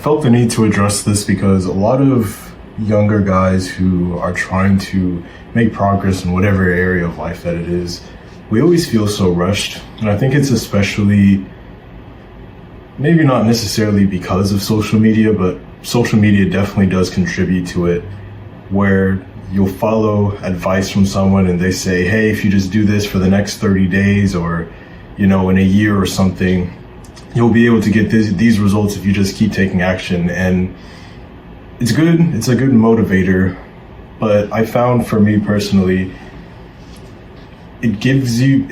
felt the need to address this because a lot of younger guys who are trying to make progress in whatever area of life that it is, we always feel so rushed. And I think it's especially, maybe not necessarily because of social media, but social media definitely does contribute to it, where you'll follow advice from someone and they say, hey, if you just do this for the next 30 days or, in a year or something, you'll be able to get these results if you just keep taking action. And it's good. It's a good motivator. But I found for me personally, it gave me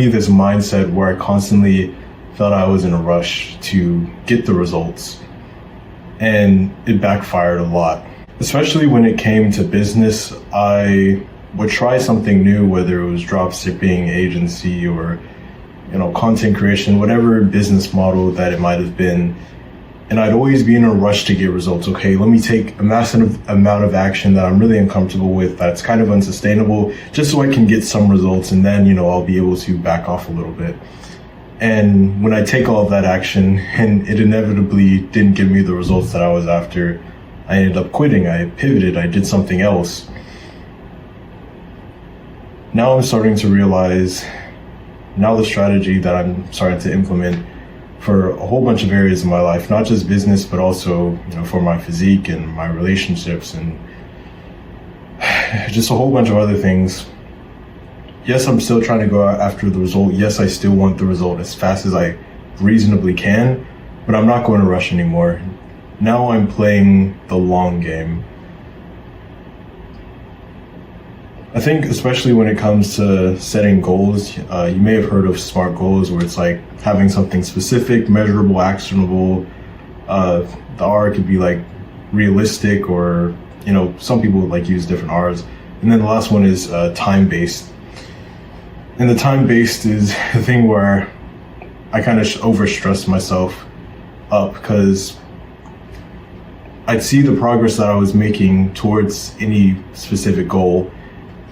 this mindset where I constantly felt I was in a rush to get the results. And it backfired a lot. Especially when it came to business, I would try something new, whether it was drop shipping, agency, or content creation, whatever business model that it might have been. And I'd always be in a rush to get results. Okay, let me take a massive amount of action that I'm really uncomfortable with, that's kind of unsustainable, just so I can get some results, and then, I'll be able to back off a little bit. And when I take all of that action and it inevitably didn't give me the results that I was after, I ended up quitting. I pivoted, I did something else. Now I'm starting to realize, now the strategy that I'm starting to implement for a whole bunch of areas in my life, not just business, but also, for my physique and my relationships and just a whole bunch of other things. Yes, I'm still trying to go after the result. Yes, I still want the result as fast as I reasonably can, but I'm not going to rush anymore. Now I'm playing the long game. I think especially when it comes to setting goals, you may have heard of SMART goals, where it's like having something specific, measurable, actionable. The R could be like realistic, or, some people like use different R's. And then the last one is time-based. And the time-based is the thing where I kind of overstressed myself up, because I'd see the progress that I was making towards any specific goal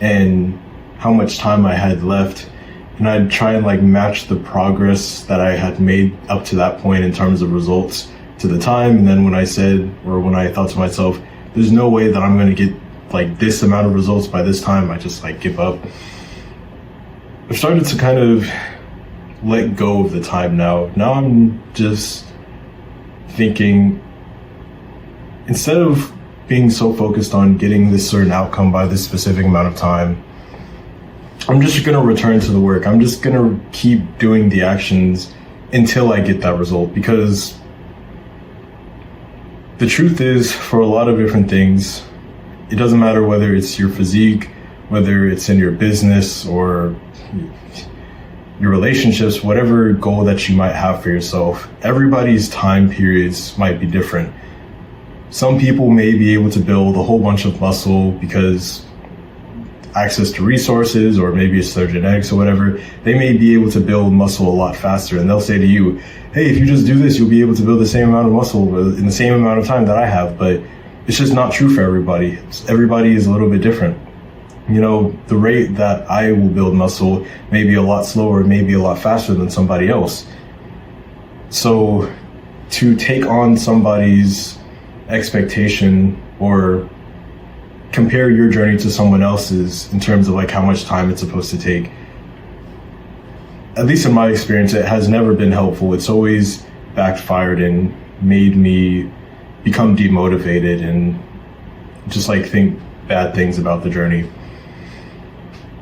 and how much time I had left, and I'd try and match the progress that I had made up to that point in terms of results to the time. And then when I thought to myself, there's no way that I'm going to get this amount of results by this time, I just give up. I've started to kind of let go of the time now. Now I'm just thinking, instead of being so focused on getting this certain outcome by this specific amount of time, I'm just going to return to the work. I'm just going to keep doing the actions until I get that result. Because the truth is, for a lot of different things, it doesn't matter whether it's your physique, whether it's in your business or your relationships, whatever goal that you might have for yourself, everybody's time periods might be different. Some people may be able to build a whole bunch of muscle because access to resources, or maybe it's their genetics or whatever. They may be able to build muscle a lot faster, and they'll say to you, hey, if you just do this, you'll be able to build the same amount of muscle in the same amount of time that I have. But it's just not true for everybody. Everybody is a little bit different. The rate that I will build muscle may be a lot slower, maybe a lot faster than somebody else. So to take on somebody's expectation or compare your journey to someone else's in terms of how much time it's supposed to take, at least in my experience, it has never been helpful. It's always backfired and made me become demotivated and just think bad things about the journey.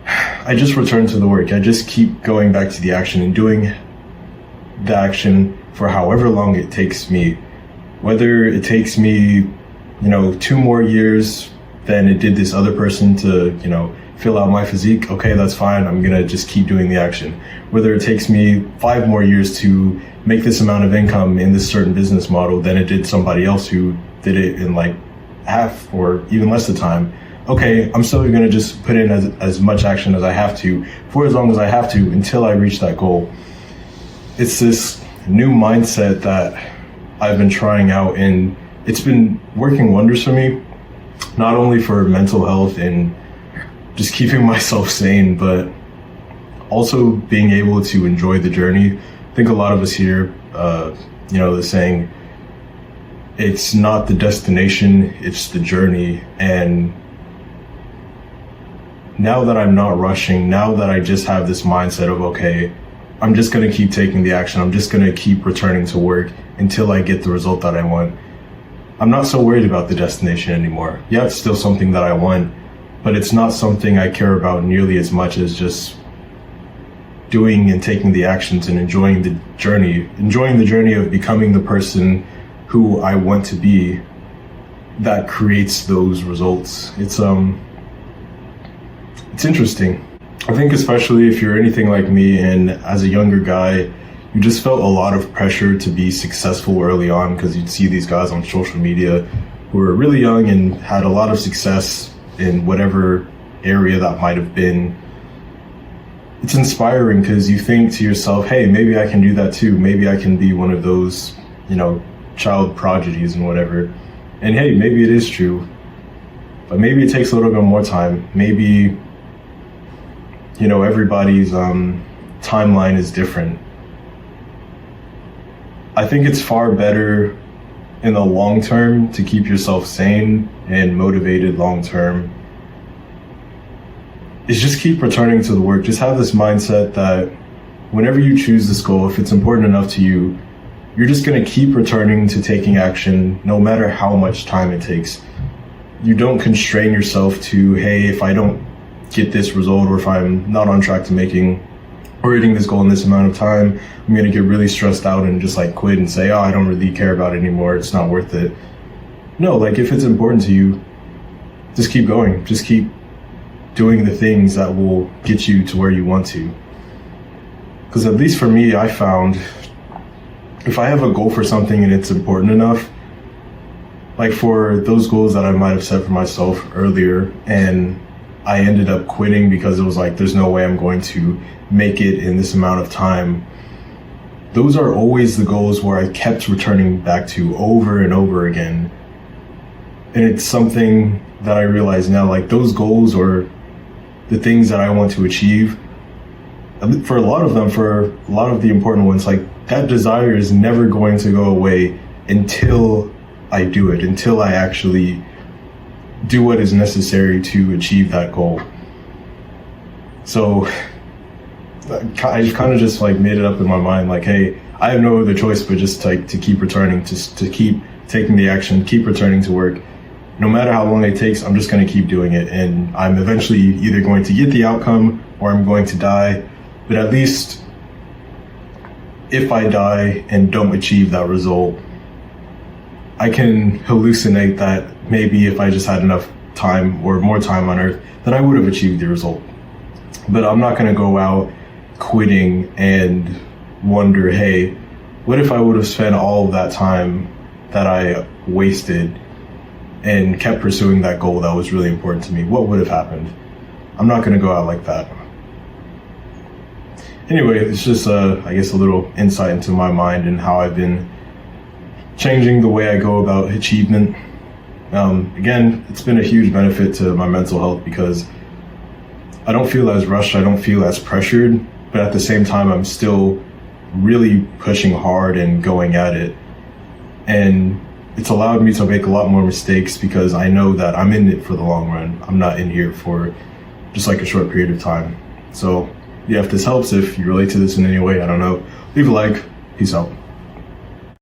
I just return to the work. I just keep going back to the action and doing the action for however long it takes me. Whether it takes me, 2 more years than it did this other person to, fill out my physique, okay, that's fine. I'm going to just keep doing the action. Whether it takes me 5 more years to make this amount of income in this certain business model than it did somebody else who did it in half or even less of time, okay, I'm still going to just put in as much action as I have to for as long as I have to until I reach that goal. It's this new mindset that I've been trying out, and it's been working wonders for me, not only for mental health and just keeping myself sane, but also being able to enjoy the journey. I think a lot of us here the saying, it's not the destination, it's the journey. And now that I'm not rushing, now that I just have this mindset of, okay, I'm just going to keep taking the action, I'm just going to keep returning to work until I get the result that I want. I'm not so worried about the destination anymore. Yeah, it's still something that I want, but it's not something I care about nearly as much as just doing and taking the actions and enjoying the journey of becoming the person who I want to be that creates those results. It's interesting. I think especially if you're anything like me and as a younger guy, you just felt a lot of pressure to be successful early on because you'd see these guys on social media who were really young and had a lot of success in whatever area that might have been. It's inspiring because you think to yourself, hey, maybe I can do that too. Maybe I can be one of those, child prodigies and whatever. And hey, maybe it is true, but maybe it takes a little bit more time. Maybe, everybody's timeline is different. I think it's far better in the long term to keep yourself sane and motivated long term is just keep returning to the work. Just have this mindset that whenever you choose this goal, if it's important enough to you, you're just going to keep returning to taking action no matter how much time it takes. You don't constrain yourself to, hey, if I don't get this result or if I'm not on track to making or hitting this goal in this amount of time, I'm going to get really stressed out and just quit and say, oh, I don't really care about it anymore. It's not worth it. No, if it's important to you, just keep going. Just keep doing the things that will get you to where you want to. Because at least for me, I found if I have a goal for something and it's important enough, for those goals that I might have set for myself earlier and I ended up quitting because it was there's no way I'm going to make it in this amount of time. Those are always the goals where I kept returning back to over and over again. And it's something that I realize now, those goals or the things that I want to achieve, for a lot of them, for a lot of the important ones, that desire is never going to go away until I do it, until I actually do what is necessary to achieve that goal. So I just kind of just made it up in my mind, hey, I have no other choice but just to keep returning, to keep taking the action, keep returning to work. No matter how long it takes, I'm just going to keep doing it. And I'm eventually either going to get the outcome or I'm going to die. But at least if I die and don't achieve that result, I can hallucinate that maybe if I just had enough time or more time on Earth, then I would have achieved the result. But I'm not going to go out quitting and wonder, hey, what if I would have spent all of that time that I wasted and kept pursuing that goal that was really important to me? What would have happened? I'm not going to go out like that. Anyway, it's just, I guess, a little insight into my mind and how I've been changing the way I go about achievement. Again, it's been a huge benefit to my mental health because I don't feel as rushed, I don't feel as pressured, but at the same time, I'm still really pushing hard and going at it. And it's allowed me to make a lot more mistakes because I know that I'm in it for the long run. I'm not in here for just a short period of time. So yeah, if this helps, if you relate to this in any way, I don't know, leave a like. Peace out.